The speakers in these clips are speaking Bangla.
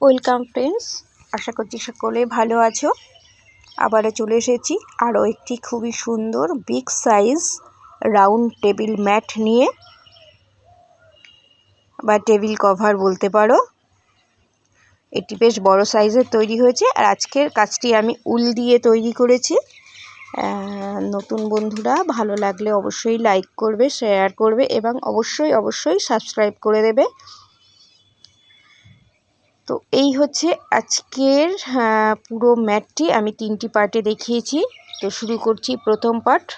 ওয়েলকাম ফ্রেন্ডস, আশা করছি সকলে ভালো আছো। আবারও চলে এসেছি আরও একটি খুবই সুন্দর big size round table mat নিয়ে, বা টেবিল কভার বলতে পারো। এটি বেশ বড় সাইজের তৈরি হয়েছে, আর আজকের কাজটি আমি উল দিয়ে তৈরি করেছি। নতুন বন্ধুরা ভালো লাগলে অবশ্যই লাইক করবে, শেয়ার করবে এবং অবশ্যই সাবস্ক্রাইব করে দেবে। তো এই হচ্ছে আজকের পুরো ম্যাটটি আমি 3টি পার্টে দেখিয়েছি। তো শুরু করছি প্রথম পার্ট।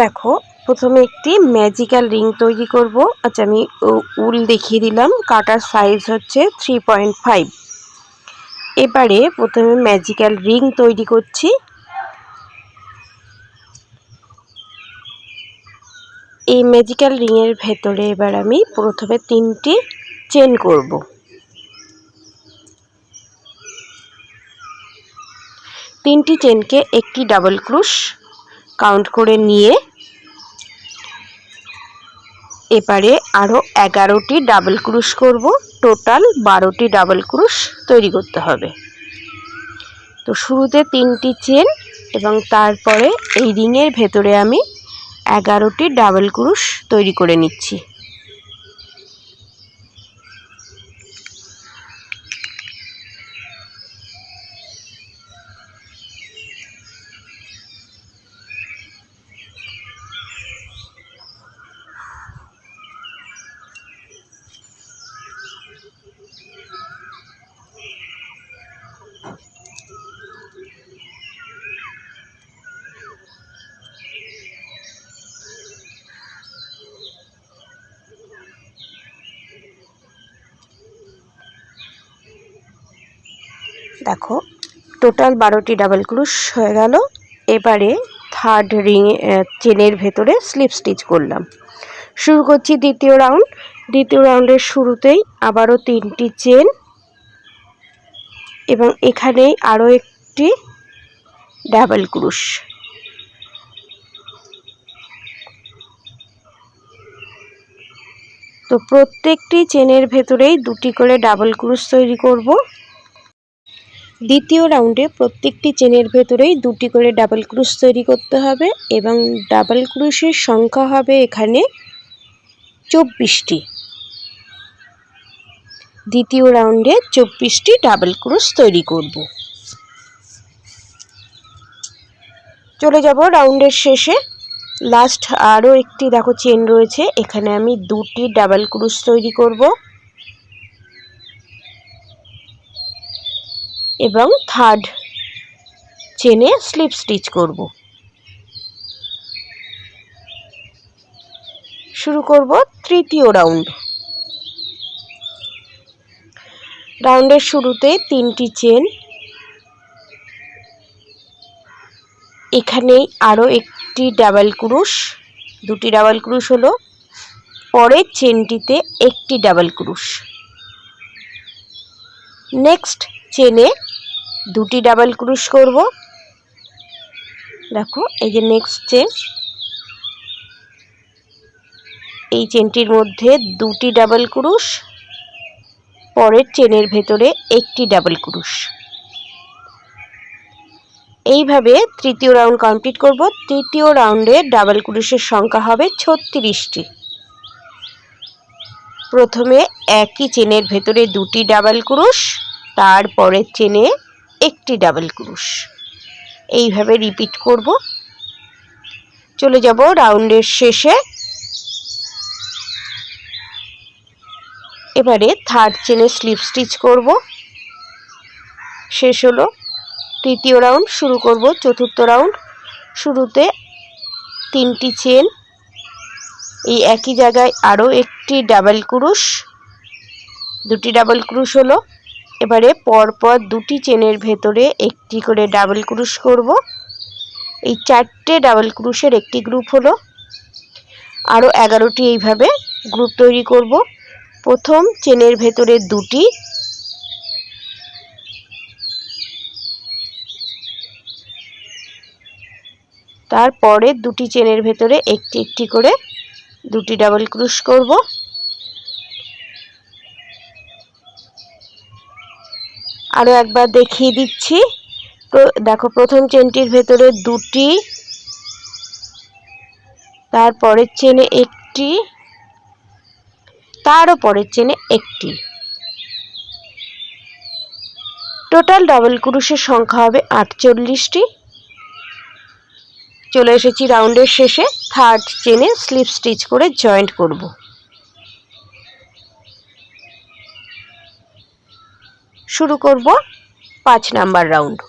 দেখো, প্রথমে একটি ম্যাজিক্যাল রিং তৈরি করব। আচ্ছা, আমি উল দেখিয়ে দিলাম। কাটার সাইজ হচ্ছে 3.5। এবারে প্রথমে ম্যাজিক্যাল রিং তৈরি করছি। এই ম্যাজিক্যাল রিংয়ের ভেতরে এবার আমি প্রথমে 3টি চেন করব। 3টি চেনকে একটি ডাবল ক্রুশ কাউন্ট করে নিয়ে এবারে আরও 11টি ডাবল ক্রুশ করব। টোটাল 12টি ডাবল ক্রুশ তৈরি করতে হবে। তো শুরুতে 3টি চেন এবং তারপরে এই রিংয়ের ভেতরে আমি 11টি ডাবল ক্রুশ তৈরি করে নিচ্ছি। দেখো, টোটাল 12টি ডাবল ক্রুশ হয়ে গেল। এবারে থার্ড রিং চেনের ভেতরে স্লিপ স্টিচ করলাম। শুরু করছি দ্বিতীয় রাউন্ড। দ্বিতীয় রাউন্ডের শুরুতেই আবারও 3টি চেন এবং এখানেই আরও একটি ডাবল ক্রুশ। তো প্রত্যেকটি চেনের ভেতরেই 2টি করে ডাবল ক্রুশ তৈরি করব। দ্বিতীয় রাউন্ডে প্রত্যেকটি চেনের ভেতরেই 2টি করে ডাবল ক্রুশ তৈরি করতে হবে এবং ডাবল ক্রুশের সংখ্যা হবে এখানে 24টি। দ্বিতীয় রাউন্ডে 24টি ডাবল ক্রুশ তৈরি করব। চলে যাব রাউন্ডের শেষে। লাস্ট আরও একটি দেখো চেন রয়েছে, এখানে আমি 2টি ডাবল ক্রুশ তৈরি করব এবং থার্ড চেনে স্লিপ স্টিচ করব। শুরু করব তৃতীয় রাউন্ড। রাউন্ডের শুরুতে 3টি চেন, এখানেই আরও একটি ডাবল ক্রুশ, 2টি ডাবল ক্রুশ হলো। পরের চেনটিতে একটি ডাবল ক্রুশ। নেক্সট চেনে 2টি ডাবল ক্রুশ করব। দেখো, এই যে নেক্সট চেন, এই চেনটির মধ্যে 2টি ডাবল ক্রুশ, পরের চেনের ভেতরে একটি ডাবল ক্রুশ। এইভাবে তৃতীয় রাউন্ড কমপ্লিট করব। তৃতীয় রাউন্ডে ডাবল ক্রুশের সংখ্যা হবে 36টি। প্রথমে একই চেনের ভেতরে 2টি ডাবল ক্রুশ, তারপরের চেনে একটি ডাবল ক্রুশ। এইভাবে রিপিট করব। চলে যাব রাউন্ডের শেষে। এবারে থার্ড চেনে স্লিপ স্টিচ করব। শেষ হলো তৃতীয় রাউন্ড। শুরু করব চতুর্থ রাউন্ড। শুরুতে 3টি চেন, এই একই জায়গায় আরও একটি ডাবল ক্রুশ, 2টি ডাবল ক্রুশ হলো। এবারে পরপর 2টি চেনের ভেতরে একটি করে ডাবল ক্রুশ করব। এই 4টে ডাবল ক্রুশের একটি গ্রুপ হলো। আরও 11টি এইভাবে গ্রুপ তৈরি করব। প্রথম চেনের ভেতরে 2টি, তারপরে 2টি চেনের ভেতরে একটি করে 2টি ডাবল ক্রুশ করব। আরও একবার দেখিয়ে দিচ্ছি। দেখো প্রথম চেনটির ভেতরে দুটি, তারপরের চেনে একটি, তারও পরের চেনে একটি। টোটাল ডাবল ক্রোশের সংখ্যা হবে 48টি। চলে এসেছি রাউন্ডের শেষে। থার্ড চেনে স্লিপ স্টিচ করে জয়েন্ট করব। শুরু করব 5 নাম্বার রাউন্ড।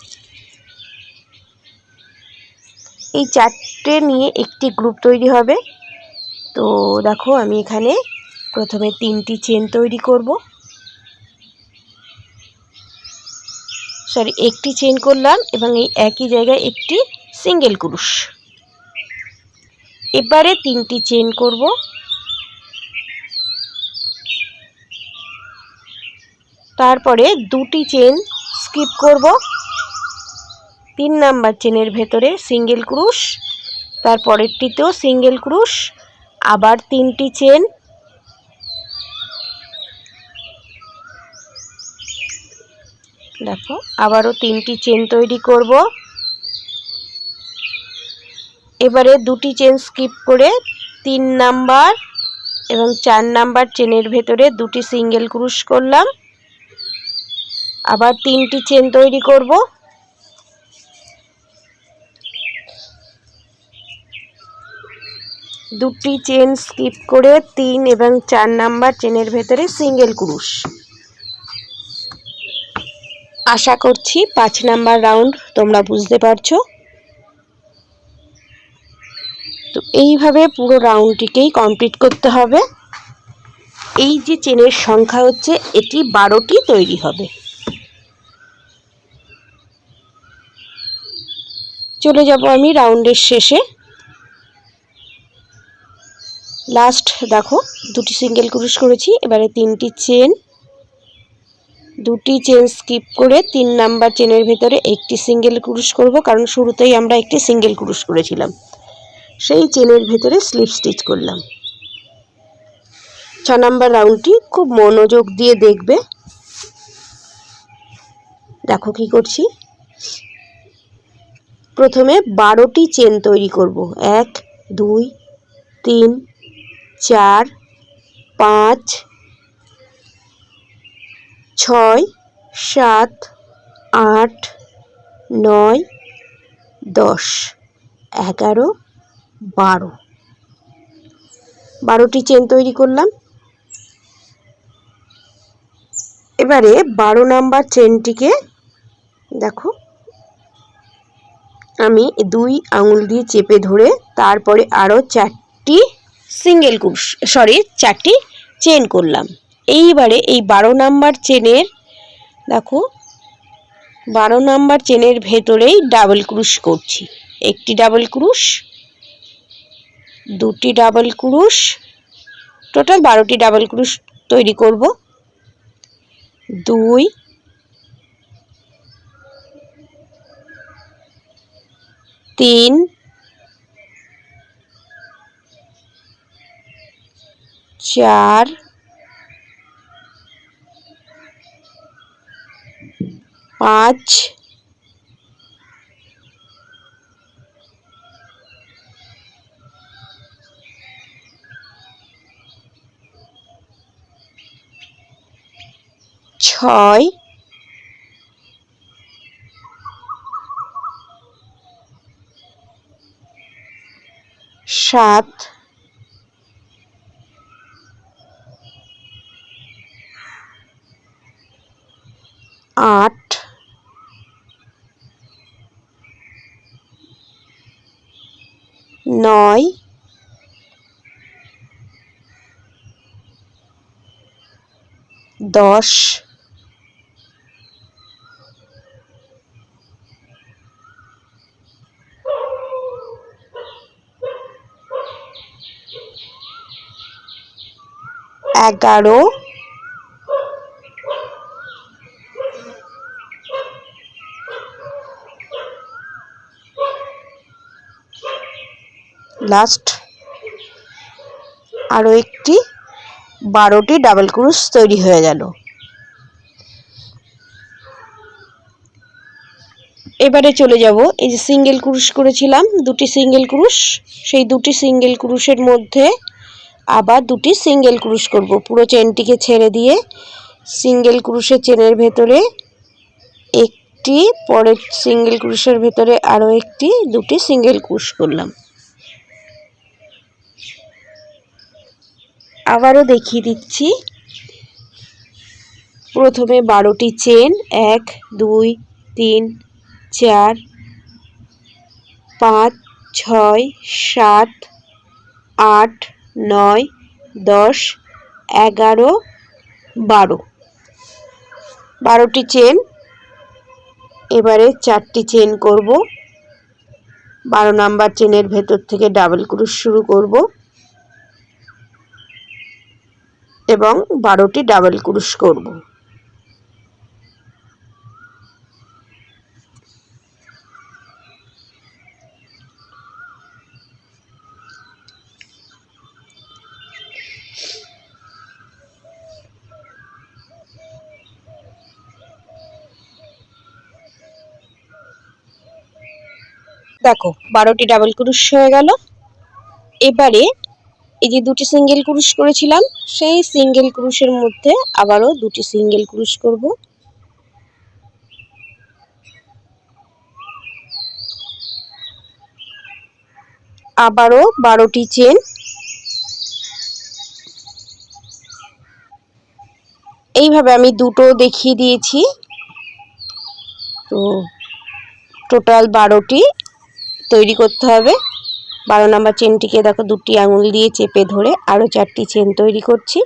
এই চারটে নিয়ে একটি গ্রুপ তৈরি হবে। তো দেখো আমি এখানে প্রথমে 3টি চেন তৈরি করব, একটি চেন করলাম এবং এই একই জায়গায় একটি সিঙ্গেল ক্রোশ। এবারে 3টি চেন করব, তারপরে 2টি চেন স্কিপ করব, 3 নাম্বার চেনের ভেতরে সিঙ্গেল ক্রোশ, তারপরেরটিতেও সিঙ্গেল ক্রোশ, আবার 3টি চেন, দেখো আবারও 3টি চেন তৈরি করব। এবারে 2টি চেন স্কিপ করে 3 নাম্বার এবং 4 নাম্বার চেনের ভেতরে 2টি সিঙ্গেল ক্রোশ করলাম, আবার 3টি চেন তৈরি করব। দুটি চেন স্কিপ করে 3 এবং 4 নাম্বার চেনের ভেতরে সিঙ্গেল ক্রোশ। আশা করছি 5 নাম্বার রাউন্ড তোমরা বুঝতে পারছো। তো এইভাবে পুরো রাউন্ডটিকেই কমপ্লিট করতে হবে। এই যে চেনের সংখ্যা হচ্ছে এটি 12টি তৈরি হবে। চলে যাব আমি রাউন্ডের শেষে। লাস্ট দেখো 2টি সিঙ্গেল ক্রোশ করেছি, এবারে 3টি চেন, 2টি চেন স্কিপ করে 3 নাম্বার চেনের ভেতরে একটি সিঙ্গেল ক্রোশ করব, কারণ শুরুতেই আমরা একটি সিঙ্গেল ক্রোশ করেছিলাম। সেই চেনের ভেতরে স্লিপ স্টিচ করলাম। 6 নাম্বার রাউন্ডটি খুব মনোযোগ দিয়ে দেখবে। দেখো কি করছি। প্রথমে 12টি চেন তৈরি করব। 1 2 3 4 5 6 7 8 9 10 11 12, 12টি চেন তৈরি করলাম। এবারে 12 নাম্বার চেনটিকে দেখো আমি 2 আঙুল দিয়ে চেপে ধরে তারপরে আরও 4টি সিঙ্গেল ক্রোশ 4টি চেন করলাম। এইবারে এই 12 নাম্বার চেনের দেখো 12 নাম্বার চেনের ভেতরেই ডাবল ক্রোশ করছি। একটি ডাবল ক্রোশ, 2টি ডাবল ক্রোশ, টোটাল 12টি ডাবল ক্রোশ তৈরি করব। 2 3 4 5 6 7 8 9 10 11 লাস্ট আরও একটি 12টি ডাবল ক্রোশ তৈরি হয়ে গেল। এবারে চলে যাব এই যে সিঙ্গেল ক্রুশ করেছিলাম দুটি সিঙ্গেল ক্রুশ, সেই দুটি সিঙ্গেল ক্রুশের মধ্যে আবার দুটি সিঙ্গেল ক্রুশ করব। পুরো চেনটিকে ছেড়ে দিয়ে সিঙ্গেল ক্রুশের চেনের ভেতরে একটি, পরের সিঙ্গেল ক্রুশের ভেতরে আরও একটি, দুটি সিঙ্গেল ক্রুশ করলাম। আবারও দেখিয়ে দিচ্ছি। প্রথমে 12টি চেন, 1 2 3 4 5 6 7 8 9 10 11 12, 12টি চেন। এবারে 4টি চেন করব। 12 নাম্বার চেনের ভেতর থেকে ডাবল ক্রুশ শুরু করব এবং 12টি ডাবল ক্রুশ করব। দেখো 12টি ডাবল ক্রুশ হয়ে গেল। এবারে এই যে দুটি সিঙ্গেল ক্রুশ করেছিলাম সেই সিঙ্গেল ক্রুশের মধ্যে আবারও দুটি সিঙ্গেল ক্রুশ করব। আবারও 12টি চেন। এইভাবে আমি দুটো দেখিয়ে দিয়েছি, তো টোটাল 12টি তৈরি করতে হবে। 12 নাম্বার চেনটিকে দেখো দুটি আঙুল দিয়ে চেপে ধরে আরও 4টি চেন তৈরি করছি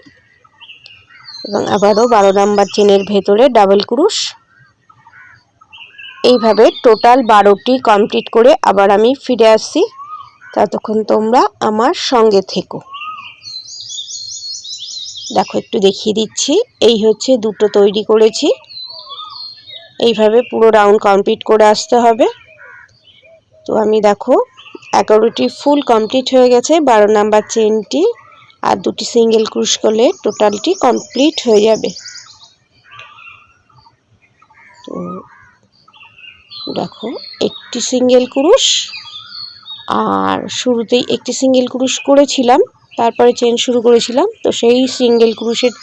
এবং আবারও 12 নাম্বার চেনের ভেতরে ডাবল ক্রুশ। এইভাবে টোটাল 12টি কমপ্লিট করে আবার আমি ফিরে আসছি। ততক্ষণ তোমরা আমার সঙ্গে থেকো। দেখো একটু দেখিয়ে দিচ্ছি। এই হচ্ছে দুটো তৈরি করেছি। এইভাবে পুরো রাউন্ড কমপ্লিট করে আসতে হবে। তো আমি দেখো 11টি ফুল কমপ্লিট হয়ে গেছে। 12 নাম্বার চেনটি আর দুটি সিঙ্গেল ক্রুশ করলে টোটালটি কমপ্লিট হয়ে যাবে। তো দেখো একটি সিঙ্গেল ক্রুশ, আর শুরুতেই একটি সিঙ্গেল ক্রুশ করেছিলাম, তারপরে চেন শুরু করেছিলাম, তো সেই সিঙ্গেল ক্রুশের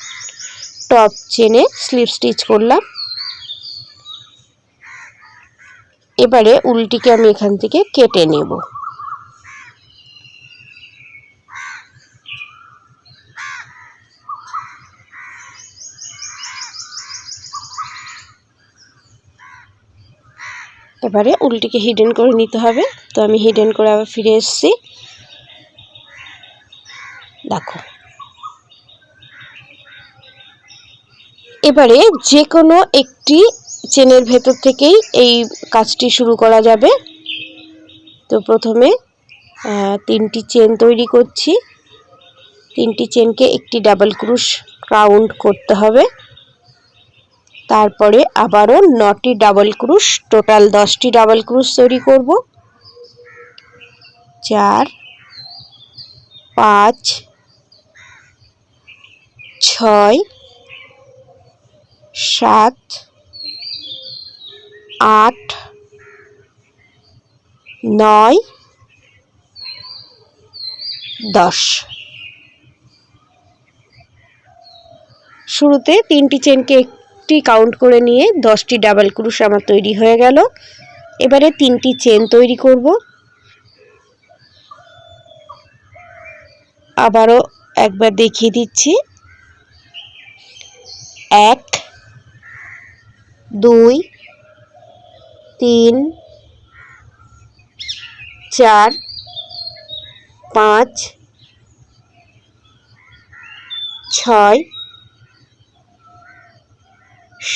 টপ চেনে স্লিপ স্টিচ করলাম। এবারে উলটিকে আমি এখান থেকে কেটে নেব। এবারে উলটিকে হিডেন করে নিতে হবে। তো আমি হিডেন করে আবার ফিরে এসেছি। দেখো এবারে যে কোনো একটি চেনের ভেতর থেকেই এই কাজটি শুরু করা যাবে। তো প্রথমে 3টি চেন তৈরি করছি। 3টি চেনকে একটি ডাবল ক্রুশ রাউন্ড করতে হবে। তারপরে আবারও 9টি ডাবল ক্রুশ, টোটাল 10টি ডাবল ক্রুশ তৈরি করব। 4 5 6 7 8 9 10। শুরুতে 3টি চেনকে একটি কাউন্ট করে নিয়ে 10টি ডাবল ক্রুশ আমার তৈরি হয়ে গেল। এবারে 3টি চেন তৈরি করব। আবারও একবার দেখিয়ে দিচ্ছি। 1 2 3 4 5 6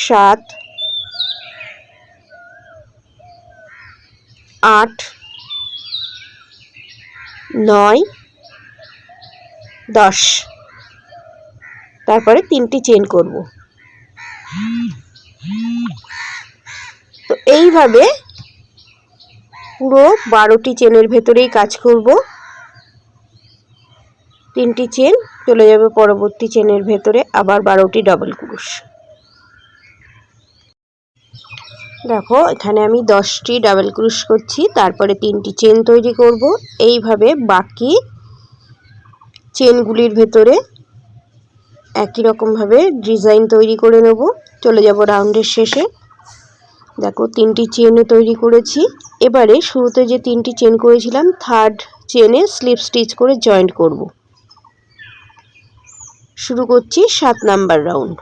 7 8 9 10। তারপরে 3টি চেন করব। তো এইভাবে পুরো 12টি চেনের ভেতরেই কাজ করব। 3টি চেন চলে যাবে পরবর্তী চেনের ভেতরে, আবার 12টি ডাবল ক্রুশ। দেখো এখানে আমি 10টি ডাবল ক্রোশ করছি, তারপরে 3টি চেন তৈরি করব। এইভাবে বাকি চেনগুলির ভেতরে একই রকমভাবে ডিজাইন তৈরি করে নেব। চলে যাব রাউন্ডের শেষে। দেখো 3টি চেনও তৈরি করেছি। এবারে শুরুতে যে 3টি চেন করেছিলাম, থার্ড চেনে স্লিপ স্টিচ করে জয়েন্ট করব। শুরু করছি 7 নাম্বার রাউন্ড,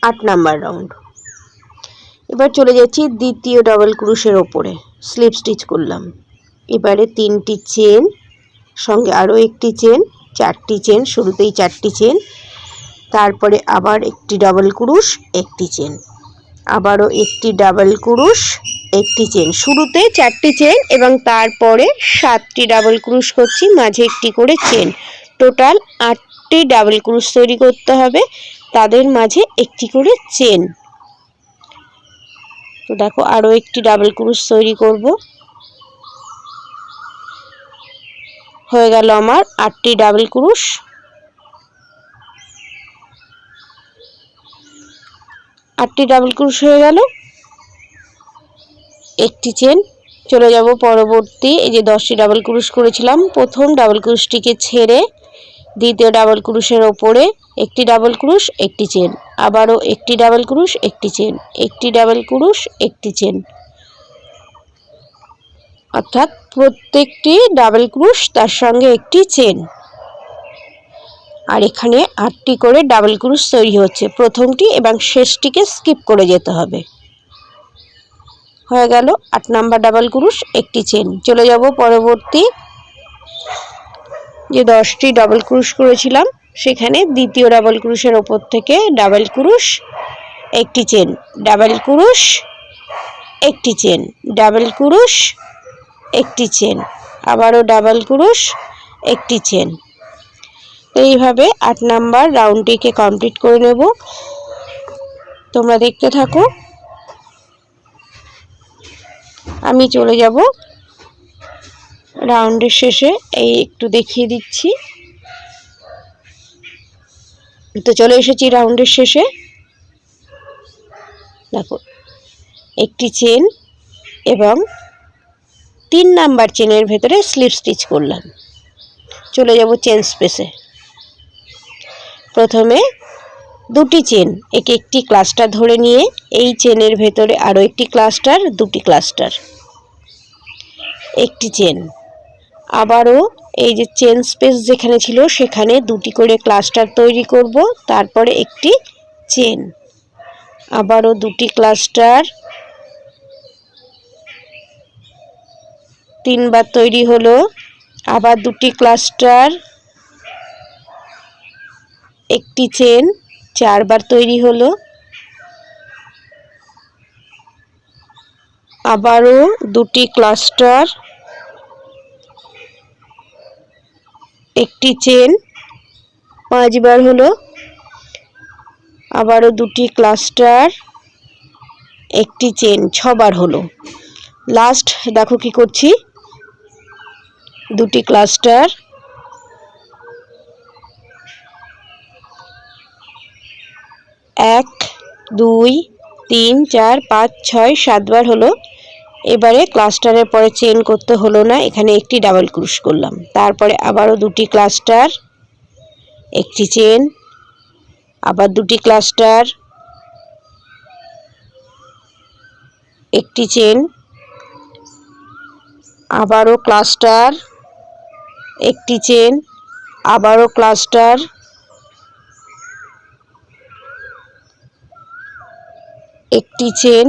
8 নাম্বার রাউন্ড। এবার চলে যাচ্ছি দ্বিতীয় ডাবল ক্রোশের ওপরে, স্লিপ স্টিচ করলাম। এবারে 3টি চেন, সঙ্গে আরও একটি চেন, 4টি চেন, শুরুতেই 4টি চেন, তারপরে আবার একটি ডাবল ক্রোশ, একটি চেন, আবারও একটি ডাবল ক্রোশ, একটি চেন। শুরুতে 4টি চেন এবং তারপরে 7টি ডাবল ক্রোশ করছি, মাঝে একটি করে চেন। টোটাল 8টি ডাবল ক্রোশ তৈরি করতে হবে, তাদের মাঝে একটি করে চেন। তো দেখো আরও একটি ডাবল ক্রোশ তৈরি করব। হয়ে গেল আমার 8টি ডাবল ক্রোশ। 8টি ডাবল ক্রোশ হয়ে গেল, একটি চেন। চলে যাব পরবর্তী, এই যে 10টি ডাবল ক্রোশ করেছিলাম, প্রথম ডাবল ক্রোশটিকে ছেড়ে দ্বিতীয় ডাবল ক্রোশের ওপরে একটি ডাবল ক্রোশ, একটি চেন, আবারও একটি ডাবল ক্রোশ, একটি চেন, একটি ডাবল ক্রোশ, একটি চেন, অর্থাৎ প্রত্যেকটি ডাবল ক্রোশ তার সঙ্গে একটি চেন। আর এখানে 8টি করে ডাবল ক্রোশ তৈরি হচ্ছে, প্রথমটি এবং শেষটিকে স্কিপ করে যেতে হবে। হয়ে গেল 8 নাম্বার ডাবল ক্রোশ, একটি চেন। চলে যাব পরবর্তী, যে 10টি ডাবল ক্রোশ করেছিলাম সেখানে দ্বিতীয় ডাবল ক্রোশের ওপর থেকে ডাবল ক্রোশ, একটি চেন, ডাবল ক্রোশ, একটি চেন, ডাবল ক্রোশ, একটি চেন, আবারও ডাবল ক্রোশ, একটি চেন। এইভাবে 8 নাম্বার রাউন্ডটিকে কমপ্লিট করে নেব। তোমরা দেখতে থাকো। আমি চলে যাব রাউন্ডের শেষে, এই একটু দেখিয়ে দিচ্ছি। তো চলে এসেছি রাউন্ডের শেষে। দেখো একটি চেন এবং 3 নাম্বার চেনের ভেতরে স্লিপ স্টিচ করলাম। চলে যাব চেন স্পেসে। প্রথমে 2টি চেন, একে একটি ক্লাস্টার ধরে নিয়ে এই চেনের ভেতরে আরও একটি ক্লাস্টার, 2টি ক্লাস্টার, একটি চেন, আবারও এই যে চেন স্পেস যেখানে ছিল সেখানে 2টি করে ক্লাস্টার তৈরি করব, তারপরে একটি চেন, আবারও 2টি ক্লাস্টার, 3বার তৈরি হলো, আবার 2টি ক্লাস্টার, একটি চেন, 4বার তৈরি হলো, আবারও 2টি ক্লাস্টার, একটি চেন, 5বার হলো, আবারও 2টি ক্লাস্টার, একটি চেন, 6বার হলো। লাস্ট দেখো কি করছি, 2টি ক্লাস্টার, 1 2 3 4 5 6 7বার হলো। এবারে ক্লাস্টারের পরে চেন করতে হলো না, এখানে একটি ডাবল ক্রোশ করলাম, তারপরে আবারও 2টি ক্লাস্টার, একটি চেন, আবার 2টি ক্লাস্টার, একটি চেন, আবারও ক্লাস্টার, একটি চেন, আবারও ক্লাস্টার, একটি চেন,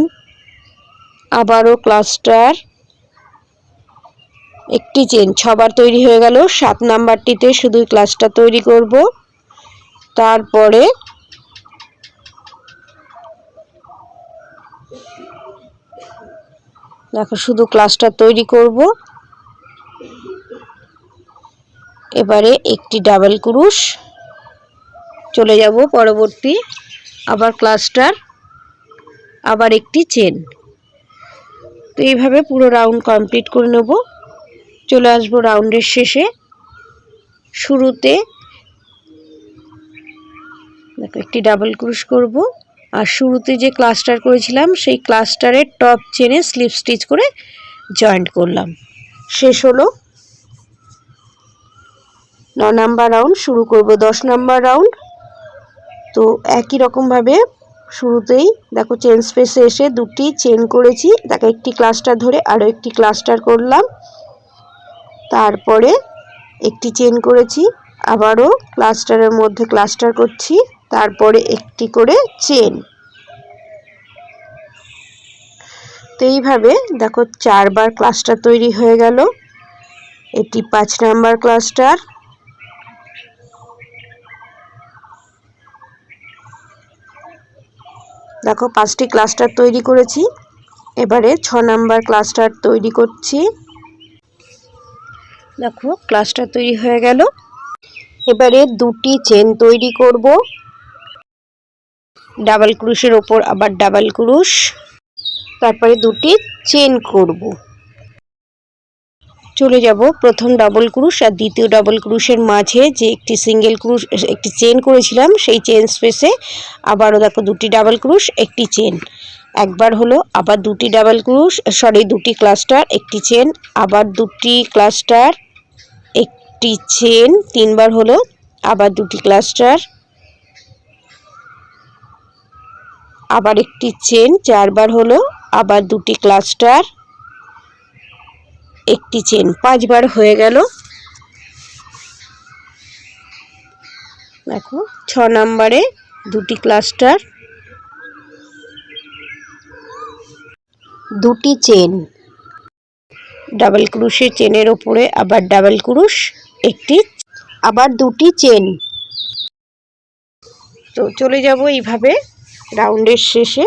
আবারও ক্লাস্টার, একটি চেন। 6বার তৈরি হয়ে গেল। 7 নাম্বারটিতে শুধু ক্লাস্টার তৈরি করব, তারপরে দেখো শুধু ক্লাস্টার তৈরি করব। এবারে একটি ডাবল ক্রোশ, চলে যাব পরবর্তী, আবার ক্লাস্টার, আবার একটি চেন। তো এইভাবে পুরো রাউন্ড কমপ্লিট করে নেব। চলে আসব রাউন্ডের শেষে। শুরুতে দেখো একটি ডাবল ক্রুশ করব, আর শুরুতে যে ক্লাস্টার করেছিলাম সেই ক্লাস্টারের টপ চেনে স্লিপ স্টিচ করে জয়েন্ট করলাম। শেষ হলো। 9 নাম্বার রাউন্ড শুরু করব 10 নাম্বার রাউন্ড। তো একই রকমভাবে শুরুতেই দেখো চেন স্পেসে এসে দুটি চেন করেছি, দেখো একটি ক্লাস্টার ধরে আরও একটি ক্লাস্টার করলাম, তারপরে একটি চেন করেছি, আবারও ক্লাস্টারের মধ্যে ক্লাস্টার করছি, তারপরে একটি করে চেন। তো এইভাবে দেখো 4 বার ক্লাস্টার তৈরি হয়ে গেল। এটি 5 নাম্বার ক্লাস্টার। দেখো 5টি ক্লাস্টার তৈরি করেছি। এবারে 6 নাম্বার ক্লাস্টার তৈরি করছি। দেখো ক্লাস্টার তৈরি হয়ে গেল। এবারে দুটি চেন তৈরি করব, ডাবল ক্রুশের ওপর আবার ডাবল ক্রুশ, তারপরে দুটি চেন করব। চলে যাব প্রথম ডাবল ক্রুশ আর দ্বিতীয় ডাবল ক্রুশের মাঝে যে একটি সিঙ্গেল ক্রুশ একটি চেন করেছিলাম সেই চেন স্পেসে আবারও দেখো দুটি ডাবল ক্রুশ একটি চেন, একবার হলো, আবার দুটি ডাবল ক্রুশ দুটি ক্লাস্টার একটি চেন, আবার দুটি ক্লাস্টার একটি চেন, 3 বার হলো, আবার দুটি ক্লাস্টার, আবার একটি চেন, 4 বার হলো, আবার দুটি ক্লাস্টার একটি চেন, 5 বার হয়ে গেল। দেখো 6 নম্বরে দুটি ক্লাস্টার, দুটি চেন, ডাবল ক্রুশের চেনের ওপরে আবার ডাবল ক্রুশ একটি, আবার দুটি চেন। তো চলে যাব এইভাবে রাউন্ডের শেষে।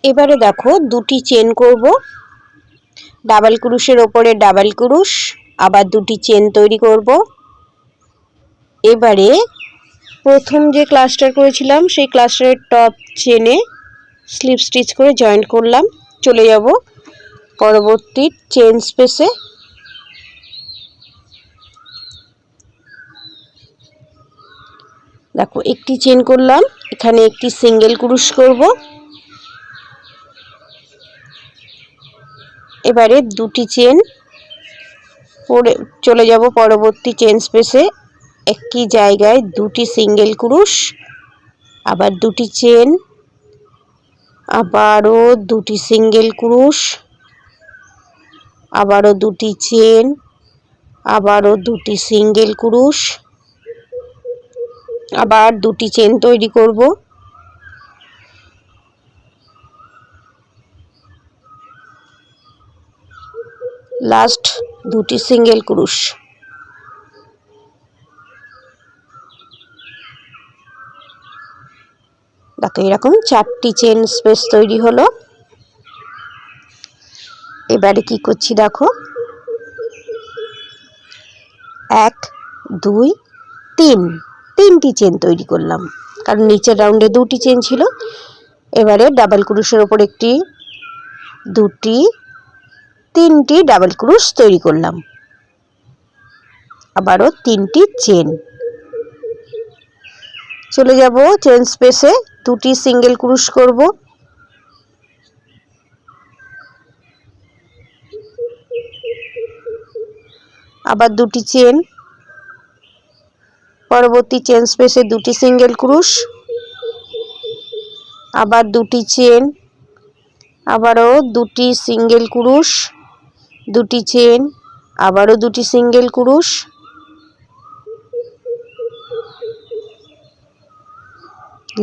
এবারে দেখো দুটি চেন করব, ডাবল ক্রুশের ওপরে ডাবল ক্রুশ, আবার দুটি চেন তৈরি করব। এবারে প্রথম যে ক্লাস্টার করেছিলাম সেই ক্লাস্টারের টপ চেনে স্লিপ স্টিচ করে জয়েন্ট করলাম। চলে যাব পরবর্তী চেন স্পেসে। দেখো একটি চেন করলাম, এখানে একটি সিঙ্গেল ক্রুশ করব। এবারে দুটি চেন পরে চলে যাব পরবর্তী চেন স্পেসে, একই জায়গায় দুটি সিঙ্গেল ক্রুশ, আবার দুটি চেন, আবারও দুটি সিঙ্গেল ক্রুশ, আবারও দুটি চেন, আবারও দুটি সিঙ্গেল ক্রুশ, আবার দুটি চেন তৈরি করব। লাস্ট দুটি সিঙ্গেল ক্রুশ। দেখো এরকম 4টি চেন স্পেস তৈরি হলো। এবারে কি করছি দেখো, 1 2 3 তিনটি চেন তৈরি করলাম, কারণ নিচের রাউন্ডে দুটি চেন ছিল। এবারে ডাবল ক্রুশের ওপর একটি, দুটি, তিনটি ডাবল ক্রুশ তৈরি করলাম, আবারও 3টি চেন। চলে যাব চেন স্পেসে, দুটি সিঙ্গেল ক্রুশ করব, আবার দুটি চেন, পরবর্তী চেন স্পেসে দুটি সিঙ্গেল ক্রুশ, আবার দুটি চেন, আবারও দুটি সিঙ্গেল ক্রুশ, দুটি চেন, আবারও দুটি সিঙ্গেল ক্রুশ,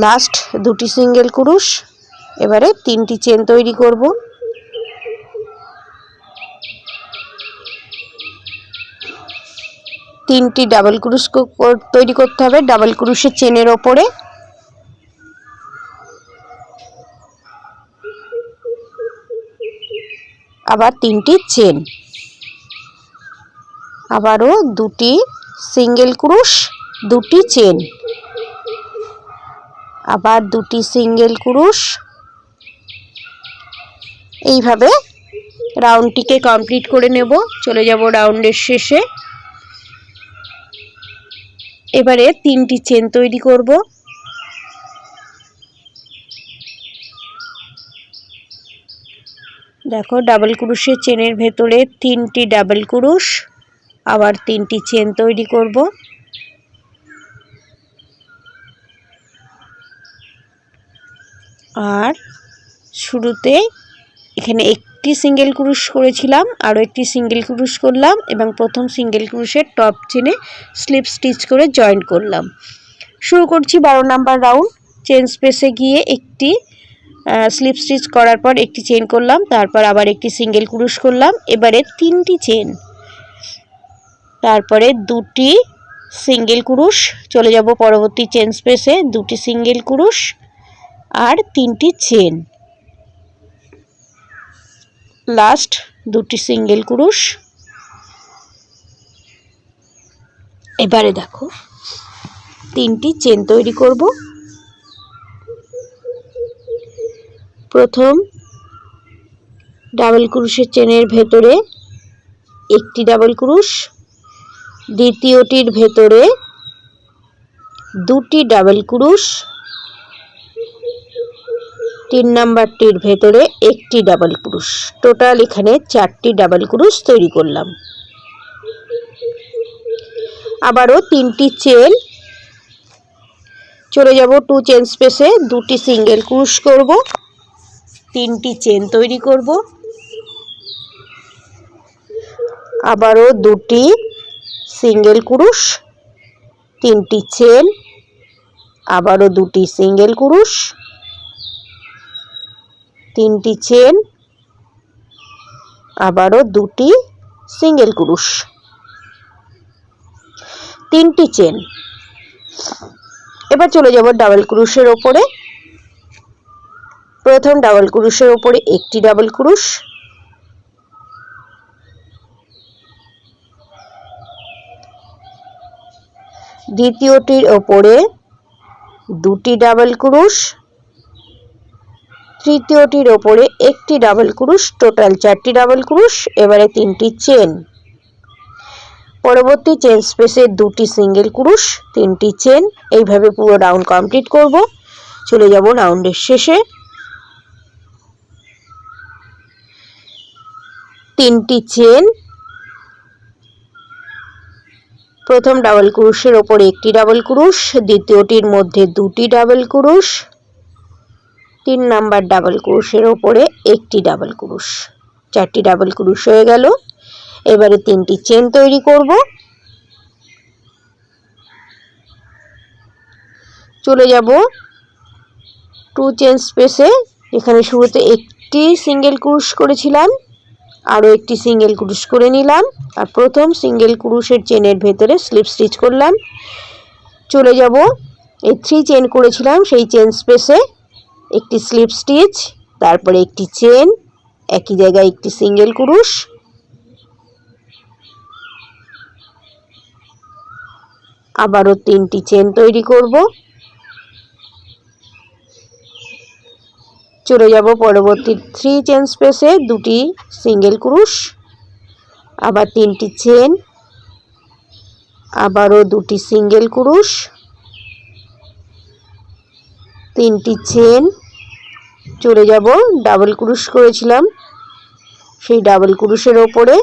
লাস্ট দুটি সিঙ্গেল ক্রুশ। এবারে 3টি চেন তৈরি করব। তিনটি ডাবল ক্রুশ তৈরি করতে হবে ডাবল ক্রুশের চেনের ওপরে। আবার 3টি চেন, আবারও দুটি সিঙ্গেল ক্রুশ, দুটি চেন, আবার দুটি সিঙ্গেল ক্রুশ। এইভাবে রাউন্ডটিকে কমপ্লিট করে নেব। চলে যাব রাউন্ডের শেষে। এবারে 3টি চেন তৈরি করব। দেখো ডাবল ক্রোশের চেনের ভেতরে 3টি ডাবল ক্রোশ, আবার 3টি চেন তৈরি করব। আর শুরুতে এখানে একটি সিঙ্গেল ক্রোশ করেছিলাম, আরও একটি সিঙ্গেল ক্রোশ করলাম এবং প্রথম সিঙ্গেল ক্রোশের টপ চেনে স্লিপ স্টিচ করে জয়েন করলাম। শুরু করছি 12 নাম্বার রাউন্ড। চেন স্পেসে গিয়ে একটি স্লিপ স্টিচ করার পর একটি চেন করলাম, তারপর আবার একটি সিঙ্গেল ক্রোশ করলাম। এবারে 3টি চেন, তারপরে 2টি সিঙ্গেল ক্রোশ। চলে যাব পরবর্তী চেন স্পেসে, 2টি সিঙ্গেল ক্রোশ আর 3টি চেন, লাস্ট 2টি সিঙ্গেল ক্রোশ। এবারে দেখো 3টি চেন তৈরি করব। প্রথম ডাবল ক্রোশের চেনের ভেতরে একটি ডাবল ক্রোশ, দ্বিতীয়টির ভেতরে 2টি ডাবল ক্রোশ, 3 নাম্বারটির ভেতরে একটি ডাবল ক্রোশ। টোটাল এখানে 4টি ডাবল ক্রোশ তৈরি করলাম। আবারও 3টি চেন। চলে যাব 2 চেন স্পেসে, 2টি সিঙ্গেল ক্রোশ করব, 3টি চেন তৈরি করব। আবারও 2টি সিঙ্গেল ক্রোশ, 3টি চেন, আবারও 2টি সিঙ্গেল ক্রোশ, 3টি চেন, আবারও 2টি সিঙ্গেল ক্রোশ, 3টি চেন। এবার চলে যাব ডাবল ক্রোশের ওপরে। প্রথম ডাবল ক্রোশের ওপরে একটি ডাবল ক্রোশ, দ্বিতীয়টির ওপরে 2টি ডাবল ক্রোশ, তৃতীয়টির ওপরে একটি ডাবল ক্রোশ, টোটাল 4টি ডাবল ক্রোশ। এবারে 3টি চেন। পরবর্তী চেন স্পেসে 2টি সিঙ্গেল ক্রোশ, 3টি চেন। এইভাবে পুরো রাউন্ড কমপ্লিট করব। চলে যাব রাউন্ডের শেষে। 3টি চেন। প্রথম ডাবল ক্রোশের ওপরে একটি ডাবল ক্রোশ, দ্বিতীয়টির মধ্যে 2টি ডাবল ক্রোশ, 3 নাম্বার ডাবল ক্রোশের ওপরে একটি ডাবল ক্রোশ। 4টি ডাবল ক্রোশ হয়ে গেল। এবারে 3টি চেন তৈরি করব। চলে যাব 2 চেন স্পেসে। এখানে শুরুতে একটি সিঙ্গেল ক্রোশ করেছিলাম, আরও একটি সিঙ্গেল ক্রোশ করে নিলাম আর প্রথম সিঙ্গেল ক্রোশের চেনের ভেতরে স্লিপ স্টিচ করলাম। চলে যাব এই 3 চেন করেছিলাম সেই চেন স্পেসে, একটি স্লিপ স্টিচ, তারপরে একটি চেন, একই জায়গায় একটি সিঙ্গেল ক্রোশ, আবারও 3টি চেন তৈরি করব। চলে যাব পরবর্তী 3 চেন স্পেসে, 2টি সিঙ্গেল ক্রোশ, আবার 3টি চেন, আবারও 2টি সিঙ্গেল ক্রোশ, 3টি চেন। চলে যাব ডাবল ক্রোশ করেছিলাম সেই ডাবল ক্রোশের ওপরে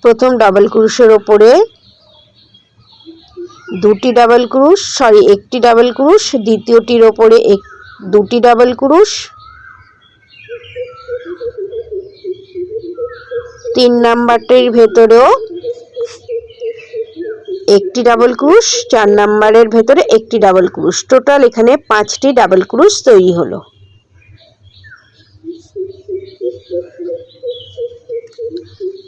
প্রথম ডাবল ক্রোশের ওপরে 2টি ডাবল ক্রোশ, একটি ডাবল ক্রোশ, দ্বিতীয়টির ওপরে 2টি ডাবল ক্রোশ, 3 নাম্বারটির ভেতরেও একটি ডাবল ক্রোশ, 4 নাম্বারের ভেতরে একটি ডাবল ক্রোশ। টোটাল এখানে 5টি ডাবল ক্রোশ তৈরি হলো।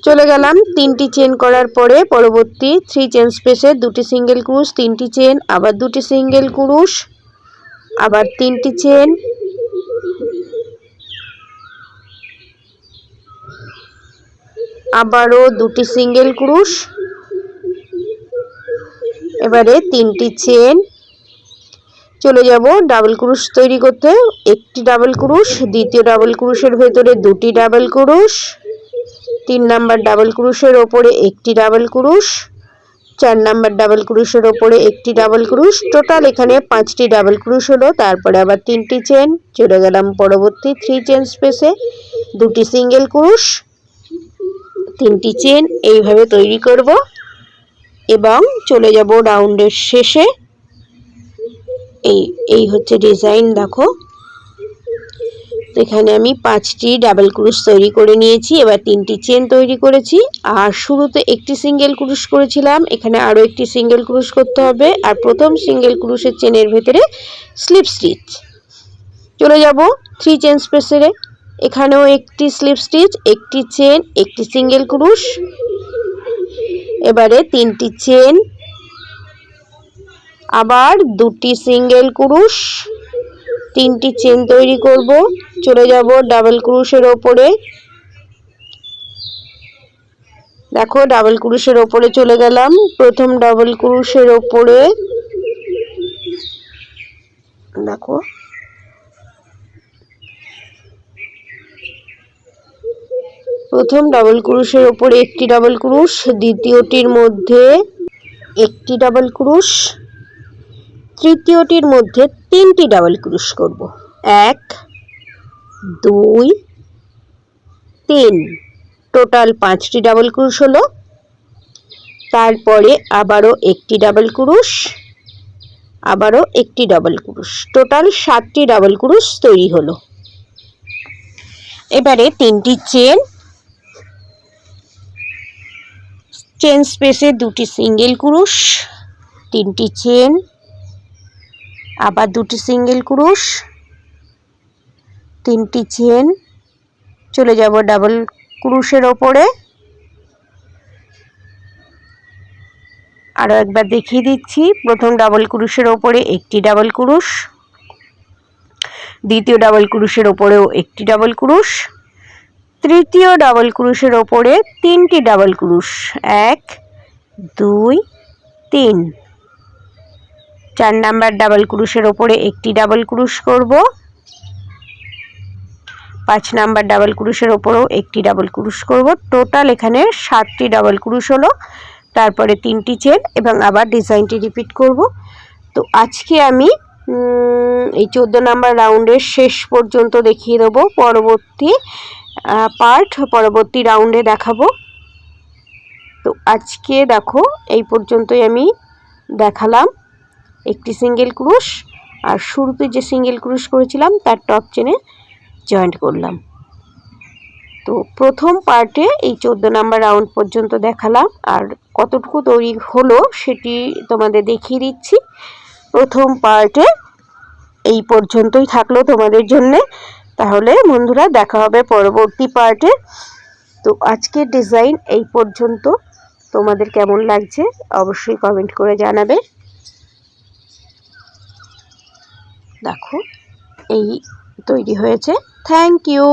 চলে গেলাম 3টি চেন করার পরে পরবর্তী 3 চেন স্পেসে 2টি সিঙ্গেল ক্রোশ, 3টি চেন, আবার 2টি সিঙ্গেল ক্রোশ, আবার 3টি চেন, আবারও 2টি সিঙ্গেল ক্রোশ, এবারে 3টি চেন, চলে যাব ডাবল ক্রুশ তৈরি করতে। একটি ডাবল ক্রুশ, দ্বিতীয় ডাবল ক্রুশের ভেতরে দুটি ডাবল ক্রুশ, 3 নাম্বার ডাবল ক্রুশের ওপরে একটি ডাবল ক্রুশ, 4 নাম্বার ডাবল ক্রুশের ওপরে একটি ডাবল ক্রুশ, টোটাল এখানে 5টি ডাবল ক্রুশ হলো। তারপরে আবার 3টি চেন, চলে গেলাম পরবর্তী 3 চেন স্পেসে, 2টি সিঙ্গেল ক্রুশ, 3টি চেন, এইভাবে তৈরি করব এবং চলে যাব রাউন্ডের শেষে। এই হচ্ছে ডিজাইন, দেখো এখানে আমি 5টি ডাবল ক্রুশ তৈরি করে নিয়েছি। এবার 3টি চেন তৈরি করেছি, আর শুরুতে একটি সিঙ্গেল ক্রুশ করেছিলাম, এখানে আরও একটি সিঙ্গেল ক্রুশ করতে হবে। আর প্রথম সিঙ্গেল ক্রুশের চেনের ভেতরে স্লিপ স্টিচ। চলে যাব 3 চেন স্পেসে, এখানেও একটি স্লিপ স্টিচ, একটি চেন, একটি সিঙ্গেল ক্রুশ, এবারে 3টি চেন, আবার 2টি সিঙ্গেল ক্রুশ, 3টি চেন তৈরি করব। চলে যাব ডাবল ক্রুশের ওপরে, দেখো ডাবল ক্রুশের ওপরে চলে গেলাম। প্রথম ডাবল ক্রুশের ওপরে দেখো প্রথম ডাবল ক্রুশের ওপরে একটি ডাবল ক্রুশ, দ্বিতীয়টির মধ্যে একটি ডাবল ক্রুশ, তৃতীয়টির মধ্যে 3টি ডাবল ক্রুশ করব। 1 2 3, টোটাল 5টি ডাবল ক্রুশ হলো। তারপরে আবারও একটি ডাবল ক্রুশ, আবারও একটি ডাবল ক্রুশ, টোটাল 7টি ডাবল ক্রুশ তৈরি হলো। এবারে 3টি চেন, চেন স্পেসে 2টি সিঙ্গেল ক্রুশ, 3টি চেন, আবার 2টি সিঙ্গেল ক্রুশ, 3টি চেন, চলে যাব ডাবল ক্রুশের ওপরে। আরও একবার দেখিয়ে দিচ্ছি, প্রথম ডাবল ক্রুশের ওপরে একটি ডাবল ক্রুশ, দ্বিতীয় ডাবল ক্রুশের ওপরেও একটি ডাবল ক্রুশ, তৃতীয় ডাবল ক্রুশের ওপরে 3টি ডাবল ক্রুশ, 1 2 3, 4 নাম্বার ডাবল ক্রুশের ওপরে একটি ডাবল ক্রুশ করব, 5 নাম্বার ডাবল ক্রুশের ওপরেও একটি ডাবল ক্রুশ করব। টোটাল এখানে 7টি ডাবল ক্রুশ হলো। তারপরে 3টি চেন এবং আবার ডিজাইনটি রিপিট করব। তো আজকে আমি এই 14 নাম্বার রাউন্ডের শেষ পর্যন্ত দেখিয়ে দেবো, পরবর্তী পরবর্তী রাউন্ডে দেখাবো। তো আজকে দেখো এই পর্যন্তই আমি দেখালাম, একটি সিঙ্গেল ক্রুশ আর শুরুতে যে সিঙ্গেল ক্রুশ করেছিলাম তার টপ চেনে জয়েন্ট করলাম। তো প্রথম পার্টে এই 14 নাম্বার রাউন্ড পর্যন্ত দেখালাম, আর কতটুকু তৈরি হলো সেটি তোমাদের দেখিয়ে দিচ্ছি। প্রথম পার্টে এই পর্যন্তই থাকলো তোমাদের জন্যে। তাহলে বন্ধুরা দেখা হবে পরবর্তী পার্টে। তো আজকের ডিজাইন এই পর্যন্ত, তোমাদের কেমন লাগছে অবশ্যই কমেন্ট করে জানাবে। দেখো এই তৈরি হয়েছে। Thank you.